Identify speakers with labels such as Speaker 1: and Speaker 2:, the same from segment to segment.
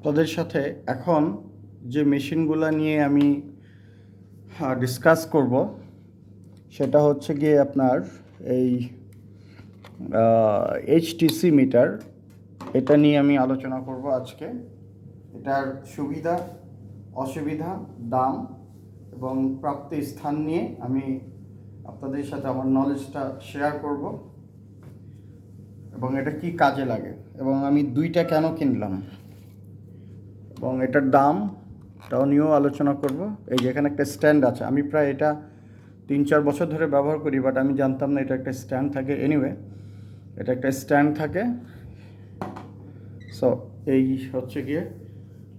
Speaker 1: আপনাদের সাথে এখন যে মেশিনগুলো নিয়ে আমি ডিসকাস করব সেটা হচ্ছে গিয়ে আপনার এই এইচটিসি মিটার। এটা নিয়ে আমি আলোচনা করব আজকে। এটার সুবিধা, অসুবিধা, দাম এবং প্রাপ্তি স্থান নিয়ে আমি আপনাদের সাথে আমার নলেজটা শেয়ার করব এবং এটা কি কাজে লাগে এবং আমি দুইটা কেন কিনলাম এবং এটার দামটাও নিয়েও আলোচনা করব। এই যে এখানে একটা স্ট্যান্ড আছে, আমি প্রায় এটা 3-4 বছর ধরে ব্যবহার করি, বাট আমি জানতাম না এটা একটা স্ট্যান্ড থাকে। এনিওয়ে, এটা একটা স্ট্যান্ড থাকে। সো এই হচ্ছে গিয়ে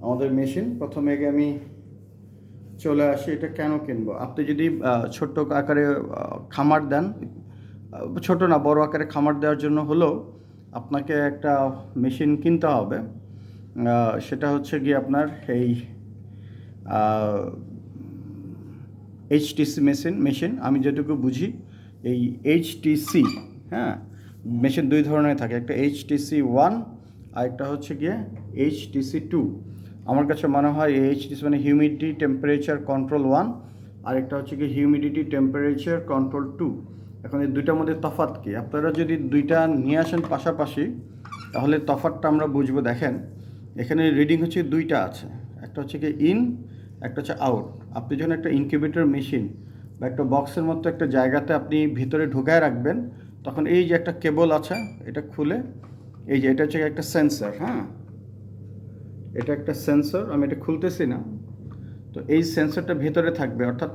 Speaker 1: আমাদের মেশিন। প্রথমে আগে আমি চলে আসি এটা কেন কিনবো। আপনি যদি ছোট্ট আকারে খামার দেন, ছোট না বড় আকারে খামার দেওয়ার জন্য হলেও আপনাকে একটা মেশিন কিনতে হবে। সেটা হচ্ছে গিয়ে আপনার এই এইচটিসি মেশিন। আমি যেটুকু বুঝি এই এইচটিসি, হ্যাঁ, মেশিন দুই ধরনের থাকে, একটা HTC 1 আর একটা হচ্ছে গিয়ে HTC 2। আমার কাছে মনে হয় এই এইচটিসি মানে হিউমিডিটি টেম্পারেচার কন্ট্রোল 1 আর একটা হচ্ছে গিয়ে হিউমিডিটি টেম্পারেচার কন্ট্রোল 2। এখন এই দুইটার মধ্যে তফাৎ কী? আপনারা যদি দুইটা নিয়ে আসেন পাশাপাশি তাহলে তফাৎটা আমরা বুঝবো। দেখেন এখানে রিডিং হচ্ছে দুইটা আছে, একটা হচ্ছে কি ইন, একটা হচ্ছে আউট। আপনি যখন একটা ইনকিউবেটর মেশিন বা একটা বক্সের মতো একটা জায়গাতে আপনি ভিতরে ঢুকায় রাখবেন, তখন এই যে একটা কেবল আছে এটা খুলে, এই যে এটা হচ্ছে একটা সেন্সর, হ্যাঁ, এটা একটা সেন্সর। আমি এটা খুলতেছি না। তো এই সেন্সরটা ভেতরে থাকবে, অর্থাৎ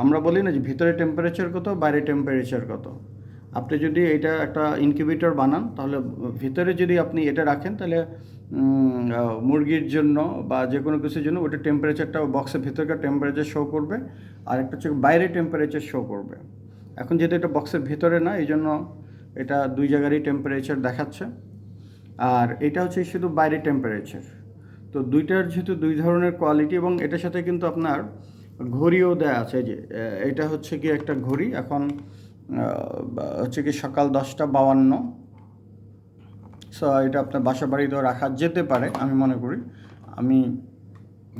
Speaker 1: আমরা বলি না যে ভিতরে টেম্পারেচার কত, বাইরে টেম্পারেচার কত। আপনি যদি এটা একটা ইনকিউবেটর বানান তাহলে ভিতরে যদি আপনি এটা রাখেন তাহলে মুরগির জন্য বা যে কোনো কিছুর জন্য ওটা টেম্পারেচারটা বক্সের ভিতরকার টেম্পারেচার শো করবে, আর একটা হচ্ছে বাইরে টেম্পারেচার শো করবে। এখন যেহেতু এটা বক্সের ভিতরে না, এই জন্য এটা দুই জায়গারই টেম্পারেচার দেখাচ্ছে, আর এটা হচ্ছে শুধু বাইরে টেম্পারেচার। তো দুইটার যেহেতু দুই ধরনের কোয়ালিটি, এবং এটার সাথে কিন্তু আপনার ঘড়িও দেয়া আছে। যে এটা হচ্ছে কি একটা ঘড়ি, এখন হচ্ছে কি সকাল 10:52। সো এটা আপনার বাসা বাড়িতেও রাখা যেতে পারে আমি মনে করি। আমি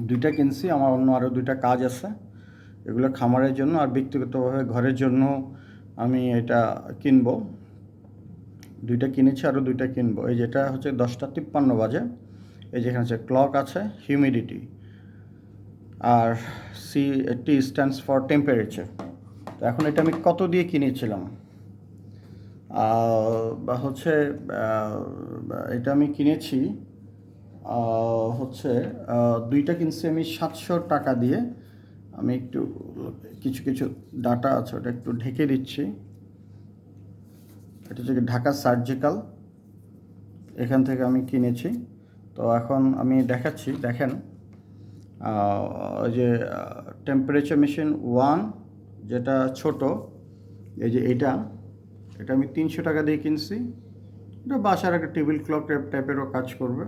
Speaker 1: দুইটা কিনছি, আমার অন্য আরও দুইটা কাজ আছে, এগুলো খামারের জন্য আর ব্যক্তিগতভাবে ঘরের জন্য আমি এটা কিনবো। দুইটা কিনেছি, আরও দুইটা কিনবো। এই যেটা হচ্ছে 10:53 বাজে। এই যেখানে হচ্ছে ক্লক আছে, হিউমিডিটি, আর টি স্ট্যান্ডস ফর টেম্পারেচার। তো এখন এটা আমি কত দিয়ে কিনেছিলাম বা হচ্ছে এটা আমি কিনেছি হচ্ছে দুইটা কিনছি আমি 700 টাকা দিয়ে। আমি একটু কিছু কিছু ডাটা আছে ওটা একটু ঢেকে দিচ্ছি। এটা হচ্ছে ঢাকা সার্জিক্যাল, এখান থেকে আমি কিনেছি। তো এখন আমি দেখাচ্ছি, দেখেন ওই যে টেম্পারেচার মেশিন 1 যেটা ছোট, এই যে এটা আমি 300 টাকা দিয়ে কিনছি। এটা বাসার একটা টেবিল ক্লক টাইপেরও কাজ করবে।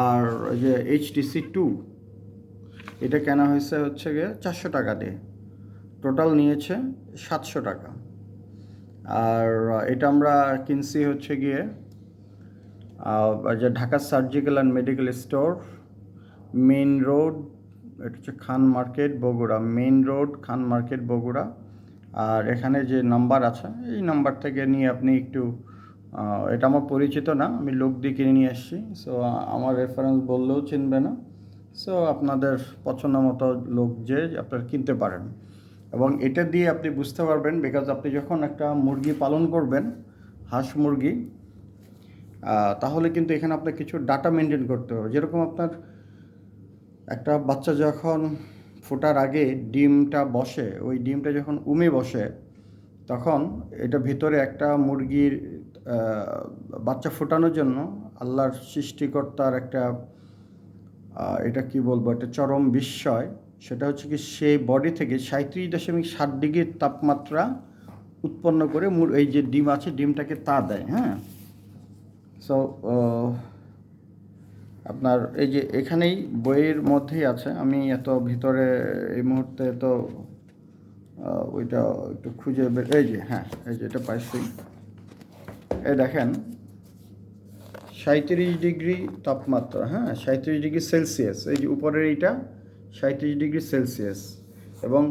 Speaker 1: আর ওই যে HTC 2 এটা কেনা হয়েছে হচ্ছে গিয়ে 400 টাকা দিয়ে, টোটাল নিয়েছে 700 টাকা। আর এটা আমরা কিনছি হচ্ছে গিয়ে যে Dhaka surgical and medical store, main road, এটা হচ্ছে খান মার্কেট বগুড়া, মেইন রোড খান মার্কেট বগুড়া। আর এখানে যে নাম্বার আছে এই নাম্বার থেকে নিয়ে আপনি একটু, এটা আমার পরিচিত না, আমি লোক দিয়ে কিনে নিয়ে এসেছি। সো আমার রেফারেন্স বললেও চিনবে না। সো আপনাদের পছন্দ মতো লোক যে আপনারা কিনতে পারেন, এবং এটা দিয়ে আপনি বুঝতে পারবেন, বিকজ আপনি যখন একটা মুরগি পালন করবেন, হাঁস মুরগি, তাহলে কিন্তু এখানে আপনার কিছু ডাটা মেনটেন করতে হবে। যেরকম আপনার একটা বাচ্চা যখন ফোটার আগে ডিমটা বসে, ওই ডিমটা যখন বসে, তখন এটা ভিতরে একটা মুরগির বাচ্চা ফোটানোর জন্য আল্লাহর সৃষ্টিকর্তার একটা এটা কি বলবো, একটা চরম বিস্ময়। সেটা হচ্ছে কি সেই বডি থেকে 37.7 ডিগ্রি তাপমাত্রা উৎপন্ন করে এই যে ডিম আছে ডিমটাকে তা দেয়, হ্যাঁ। সো আপনার এই যে এখানেই বইয়ের মধ্যেই আছে, আমি এত ভিতরে এই মুহূর্তে তো ওইটা একটু খুঁজে এই যে, হ্যাঁ, এই যে এটা পাইছি। এই দেখেন 37 ডিগ্রি তাপমাত্রা, হ্যাঁ 37 ডিগ্রি সেলসিয়াস, এই যে উপরের এইটা 37 ডিগ্রি সেলসিয়াস এবং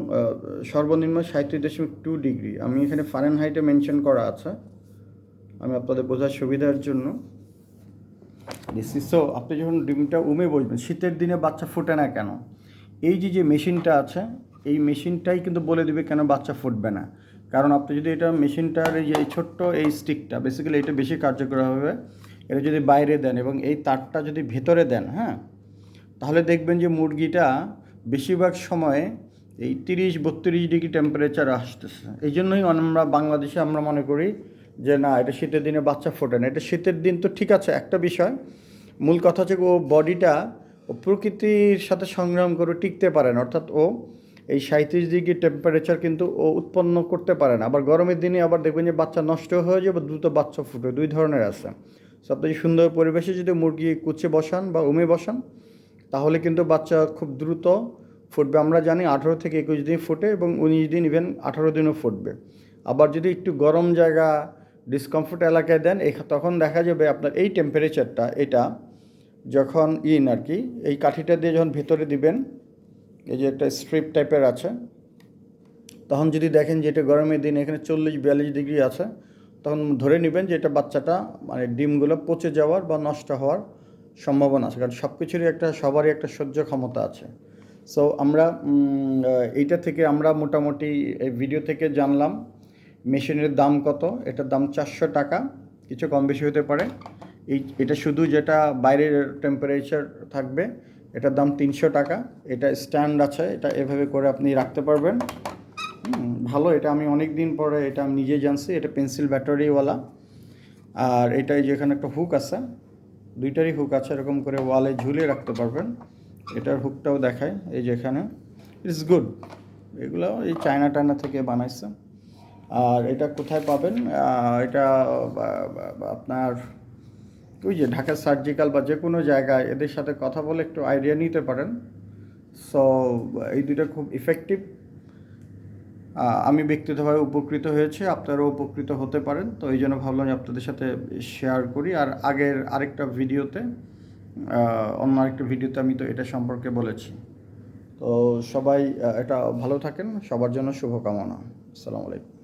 Speaker 1: সর্বনিম্ন 37.2 ডিগ্রি। আমি এখানে ফারেনহাইটে মেনশন করা আছে, আমি আপনাদের বোঝার সুবিধার জন্য দিচ্ছি। সো আপনি যখন ডিমটা বসবেন, শীতের দিনে বাচ্চা ফোটে না কেন, এই যে মেশিনটা আছে, এই মেশিনটাই কিন্তু বলে দিবে কেন বাচ্চা ফুটবে না। কারণ আপনি যদি এটা মেশিনটার এই ছোট্ট এই স্টিকটা, বেসিক্যালি এটা বেশি কার্যকর হবে, এটা যদি বাইরে দেন এবং এই তারটা যদি ভেতরে দেন, হ্যাঁ, তাহলে দেখবেন যে মুরগিটা বেশিরভাগ সময়ে এই 30-32 ডিগ্রি টেম্পারেচার আসতেছে। এই জন্যই আমরা বাংলাদেশে আমরা মনে করি যে না, এটা শীতের দিনে বাচ্চা ফোটে না। এটা শীতের দিন তো ঠিক আছে, একটা বিষয়, মূল কথা হচ্ছে ও বডিটা ও প্রকৃতির সাথে সংগ্রাম করে টিকতে পারে না, অর্থাৎ ও এই 37 ডিগ্রি টেম্পারেচার কিন্তু ও উৎপন্ন করতে পারে না। আবার গরমের দিনে আবার দেখবেন যে বাচ্চা নষ্ট হয়ে যায় বা দ্রুত বাচ্চা ফুটে, দুই ধরনের আছে। সবথেকে সুন্দর পরিবেশে যদি মুরগি কুচে বসান বা বসান, তাহলে কিন্তু বাচ্চা খুব দ্রুত ফুটবে। আমরা জানি 18 থেকে 21 দিন ফুটে এবং 19 দিন, ইভেন 18 দিনও ফুটবে। আবার যদি একটু গরম জায়গা, ডিসকমফোর্ট এলাকায় দেন, তখন দেখা যাবে আপনার এই টেম্পারেচারটা, এটা যখন আর কি এই কাঠিটা দিয়ে যখন ভেতরে দিবেন, এই যে একটা স্ট্রিপ টাইপের আছে, তখন যদি দেখেন যে এটা গরমের দিন এখানে 40-42 ডিগ্রি আছে, তখন ধরে নেবেন যে এটা বাচ্চাটা মানে ডিমগুলো পচে যাওয়ার বা নষ্ট হওয়ার সম্ভাবনা আছে, কারণ সব কিছুরই সবারই একটা সহ্য ক্ষমতা আছে। সো আমরা এইটা থেকে আমরা মোটামুটি এই ভিডিও থেকে জানলাম মেশিনের দাম কত। এটার দাম 400 টাকা, কিছু কম বেশি হতে পারে। এটা শুধু যেটা বাইরের টেম্পারেচার থাকবে, এটার দাম 300 টাকা। এটা স্ট্যান্ড আছে, এটা এভাবে করে আপনি রাখতে পারবেন। ভালো, এটা আমি অনেক দিন পরে এটা আমি নিজে জানছি। এটা পেন্সিল ব্যাটারিওয়ালা, আর এটাই যেখানে একটা হুক আছে, দুইটারই হুক আছে, এরকম করে ওয়ালে ঝুলিয়ে রাখতে পারবেন। এটার হুকটাও দেখায়, এই যে এখানে, ইটস গুড। এগুলো এই চায়না থেকে বানাইছে। আর এটা কোথায় পাবেন, এটা আপনার ওই যে ঢাকা সার্জিক্যাল বা যে কোনো জায়গায় এদের সাথে কথা বলে একটু আইডিয়া নিতে পারেন। সো এই দুটো খুব ইফেক্টিভ। আমি ব্যক্তিগতভাবে উপকৃত হয়েছে, আপনারাও উপকৃত হতে পারেন। তো এই জন্য ভাবলাম যে আপনাদের সাথে শেয়ার করি। আর আগের আরেকটা ভিডিওতে, অন্য আরেকটা ভিডিওতে আমি তো এটা সম্পর্কে বলেছি। তো সবাই এটা ভালো থাকেন, সবার জন্য শুভকামনা। আসসালামু আলাইকুম।